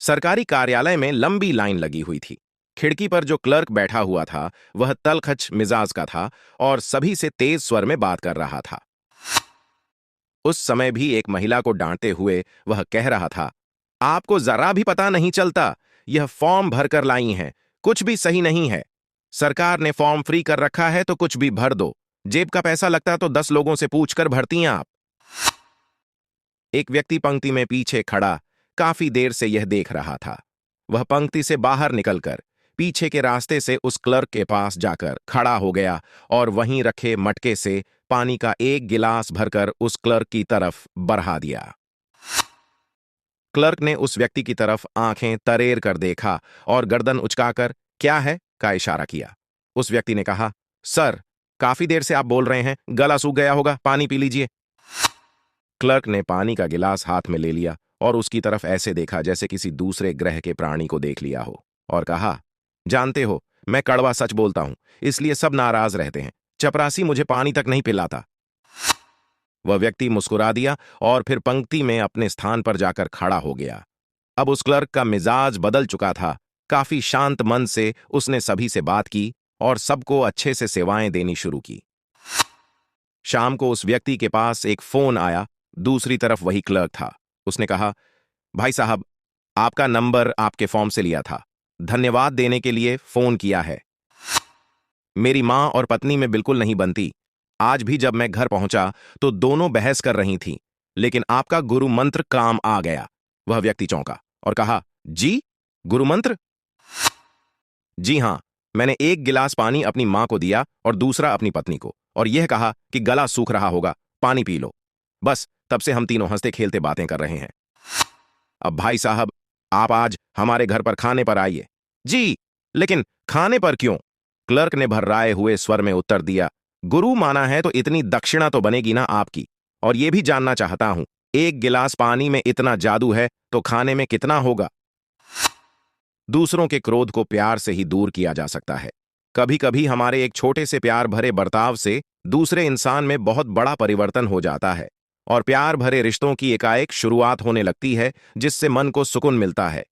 सरकारी कार्यालय में लंबी लाइन लगी हुई थी। खिड़की पर जो क्लर्क बैठा हुआ था वह तलखच मिजाज का था और सभी से तेज स्वर में बात कर रहा था। उस समय भी एक महिला को डांटते हुए वह कह रहा था, आपको जरा भी पता नहीं चलता, यह फॉर्म भरकर लाई हैं, कुछ भी सही नहीं है। सरकार ने फॉर्म फ्री कर रखा है तो कुछ भी भर दो, जेब का पैसा लगता तो 10 लोगों से पूछकर भरती हैं आप। एक व्यक्ति पंक्ति में पीछे खड़ा काफी देर से यह देख रहा था। वह पंक्ति से बाहर निकलकर पीछे के रास्ते से उस क्लर्क के पास जाकर खड़ा हो गया और वहीं रखे मटके से पानी का एक गिलास भरकर उस क्लर्क की तरफ बढ़ा दिया। क्लर्क ने उस व्यक्ति की तरफ आंखें तरेर कर देखा और गर्दन उचकाकर क्या है का इशारा किया। उस व्यक्ति ने कहा, सर, काफी देर से आप बोल रहे हैं, गला सूख गया होगा, पानी पी लीजिए। क्लर्क ने पानी का गिलास हाथ में ले लिया और उसकी तरफ ऐसे देखा जैसे किसी दूसरे ग्रह के प्राणी को देख लिया हो और कहा, जानते हो, मैं कड़वा सच बोलता हूं, इसलिए सब नाराज रहते हैं। चपरासी मुझे पानी तक नहीं पिलाता। वह व्यक्ति मुस्कुरा दिया और फिर पंक्ति में अपने स्थान पर जाकर खड़ा हो गया। अब उस क्लर्क का मिजाज बदल चुका था। काफी शांत मन से उसने सभी से बात की और सबको अच्छे से सेवाएं देनी शुरू की। शाम को उस व्यक्ति के पास एक फोन आया। दूसरी तरफ वही क्लर्क था। उसने कहा, भाई साहब, आपका नंबर आपके फॉर्म से लिया था, धन्यवाद देने के लिए फोन किया है। मेरी मां और पत्नी में बिल्कुल नहीं बनती। आज भी जब मैं घर पहुंचा तो दोनों बहस कर रही थीं, लेकिन आपका गुरु मंत्र काम आ गया। वह व्यक्ति चौंका और कहा, जी, गुरु मंत्र? जी हां, मैंने एक गिलास पानी अपनी मां को दिया और दूसरा अपनी पत्नी को, और यह कहा कि गला सूख रहा होगा, पानी पी लो। बस तब से हम तीनों हंसते खेलते बातें कर रहे हैं। अब भाई साहब, आप आज हमारे घर पर खाने पर आइए। जी, लेकिन खाने पर क्यों? क्लर्क ने भर्राए हुए स्वर में उत्तर दिया, गुरु माना है तो इतनी दक्षिणा तो बनेगी ना आपकी। और यह भी जानना चाहता हूं, एक गिलास पानी में इतना जादू है तो खाने में कितना होगा? दूसरों के क्रोध को प्यार से ही दूर किया जा सकता है। कभी कभी हमारे एक छोटे से प्यार भरे बर्ताव से दूसरे इंसान में बहुत बड़ा परिवर्तन हो जाता है और प्यार भरे रिश्तों की एकाएक शुरुआत होने लगती है, जिससे मन को सुकून मिलता है।